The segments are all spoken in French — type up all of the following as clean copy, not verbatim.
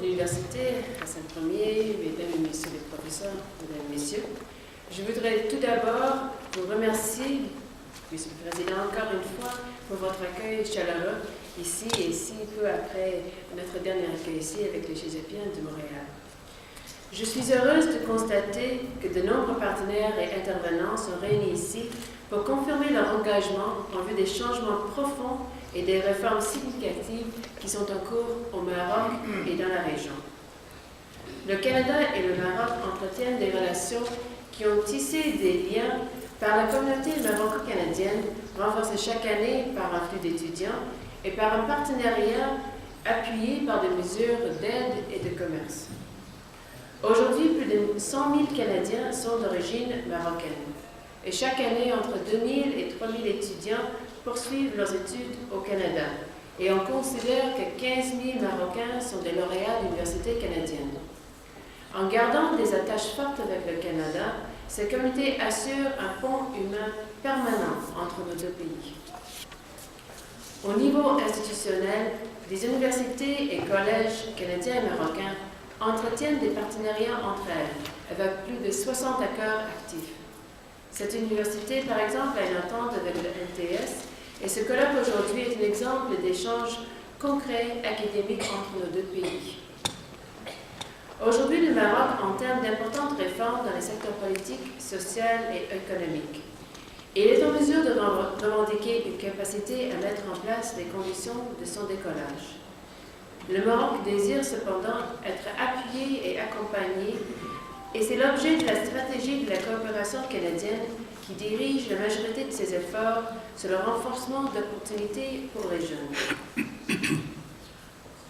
l'Université Hassan-Ier, mesdames et messieurs les professeurs, mesdames et messieurs, je voudrais tout d'abord vous remercier, Monsieur le Président, encore une fois, pour votre accueil chaleureux ici et si peu après notre dernier accueil ici avec les Césapiens de Montréal. Je suis heureuse de constater que de nombreux partenaires et intervenants sont réunis ici pour confirmer leur engagement en vue des changements profonds et des réformes significatives qui sont en cours au Maroc et dans la région. Le Canada et le Maroc entretiennent des relations qui ont tissé des liens par la communauté maroco-canadienne, renforcée chaque année par un flux d'étudiants et par un partenariat appuyé par des mesures d'aide et de commerce. Aujourd'hui, plus de 100 000 Canadiens sont d'origine marocaine. Et chaque année, entre 2 000 et 3 000 étudiants poursuivent leurs études au Canada. Et on considère que 15 000 Marocains sont des lauréats d'universités canadiennes. En gardant des attaches fortes avec le Canada, ces communautés assurent un pont humain permanent entre nos deux pays. Au niveau institutionnel, les universités et collèges canadiens et marocains entretiennent des partenariats entre elles, avec plus de 60 accords actifs. Cette université, par exemple, a une entente avec le NTS, et ce colloque aujourd'hui est un exemple d'échanges concrets académiques entre nos deux pays. Aujourd'hui, le Maroc entame d'importantes réformes dans les secteurs politiques, sociaux et économiques. Et il est en mesure de revendiquer une capacité à mettre en place les conditions de son décollage. Le Maroc désire cependant être appuyé et accompagné, et c'est l'objet de la stratégie de la coopération canadienne qui dirige la majorité de ses efforts sur le renforcement d'opportunités pour les jeunes.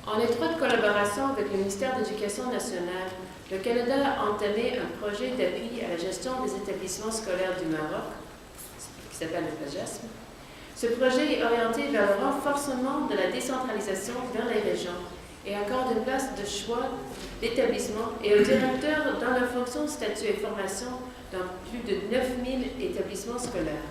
En étroite collaboration avec le ministère de l'Éducation nationale, le Canada a entamé un projet d'appui à la gestion des établissements scolaires du Maroc, qui s'appelle le PAGESM. Ce projet est orienté vers le renforcement de la décentralisation vers les régions et accorde une place de choix d'établissement et aux directeurs dans leurs fonctions, statut et formation dans plus de 9 000 établissements scolaires.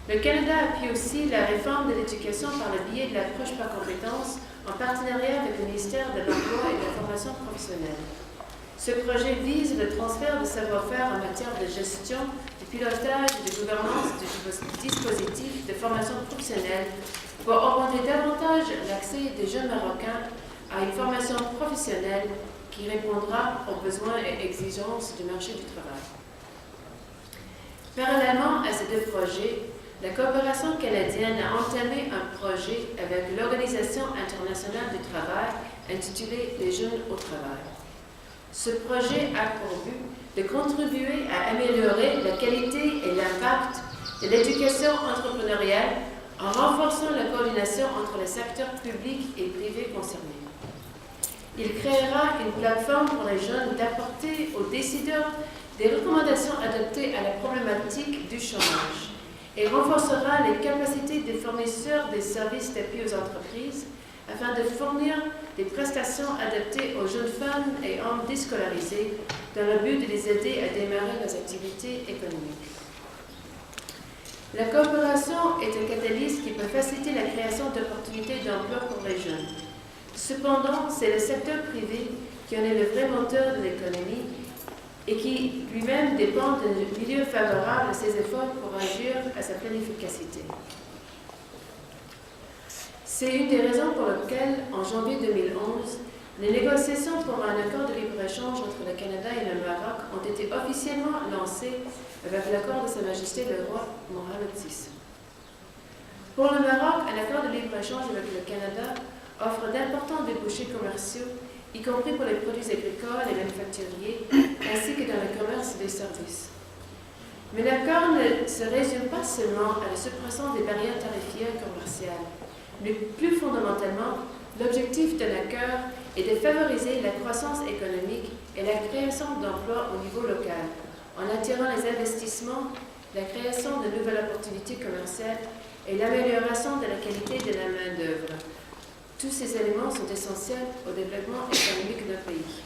Le Canada appuie aussi la réforme de l'éducation par le biais de l'approche par compétences en partenariat avec le ministère de l'Emploi et de la formation professionnelle. Ce projet vise le transfert de savoir-faire en matière de gestion, de pilotage et de gouvernance du dispositif de formation professionnelle pour augmenter davantage l'accès des jeunes Marocains à une formation professionnelle qui répondra aux besoins et exigences du marché du travail. Parallèlement à ces deux projets, la coopération canadienne a entamé un projet avec l'Organisation internationale du travail intitulé « Les jeunes au travail ». Ce projet a pour but de contribuer à améliorer la qualité et l'impact de l'éducation entrepreneuriale en renforçant la coordination entre les secteurs publics et privés concernés. Il créera une plateforme pour les jeunes d'apporter aux décideurs des recommandations adaptées à la problématique du chômage et renforcera les capacités des fournisseurs des services d'appui aux entreprises afin de fournir des prestations adaptées aux jeunes femmes et hommes déscolarisés dans le but de les aider à démarrer leurs activités économiques. La coopération est un catalyse qui peut faciliter la création d'opportunités d'emploi pour les jeunes. Cependant, c'est le secteur privé qui en est le vrai moteur de l'économie et qui lui-même dépend d'un milieu favorable à ses efforts pour agir à sa pleine efficacité. C'est une des raisons pour lesquelles, en janvier 2011, les négociations pour un accord de libre-échange entre le Canada et le Maroc ont été officiellement lancées avec l'accord de Sa Majesté le roi Mohammed VI. Pour le Maroc, un accord de libre-échange avec le Canada offre d'importants débouchés commerciaux, y compris pour les produits agricoles et manufacturiers, ainsi que dans le commerce des services. Mais l'accord ne se résume pas seulement à la suppression des barrières tarifaires commerciales, mais plus fondamentalement, l'objectif d'un accord est de favoriser la croissance économique et la création d'emplois au niveau local, en attirant les investissements, la création de nouvelles opportunités commerciales et l'amélioration de la qualité de la main-d'œuvre. Tous ces éléments sont essentiels au développement économique d'un pays.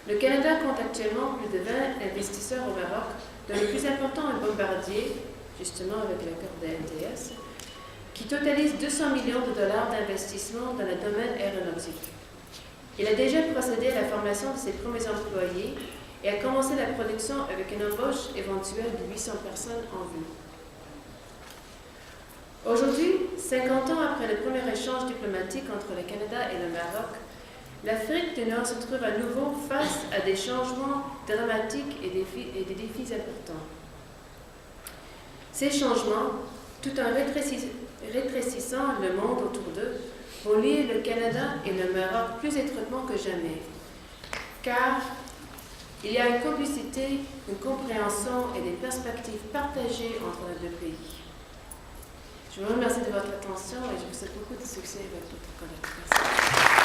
Le Canada compte actuellement plus de 20 investisseurs au Maroc, dont le plus important est Bombardier, justement avec l'accord de NTS, qui totalise 200 millions de dollars d'investissement dans le domaine aéronautique. Il a déjà procédé à la formation de ses premiers employés et a commencé la production avec une embauche éventuelle de 800 personnes en vue. Aujourd'hui, 50 ans après le premier échange diplomatique entre le Canada et le Maroc, l'Afrique du Nord se trouve à nouveau face à des changements dramatiques et des défis importants. Ces changements, tout en rétrécissant le monde autour d'eux, vont lier le Canada et le Maroc plus étroitement que jamais, car il y a une complicité, une compréhension et des perspectives partagées entre les deux pays. Je vous remercie de votre attention et je vous souhaite beaucoup de succès avec votre collègue. Merci.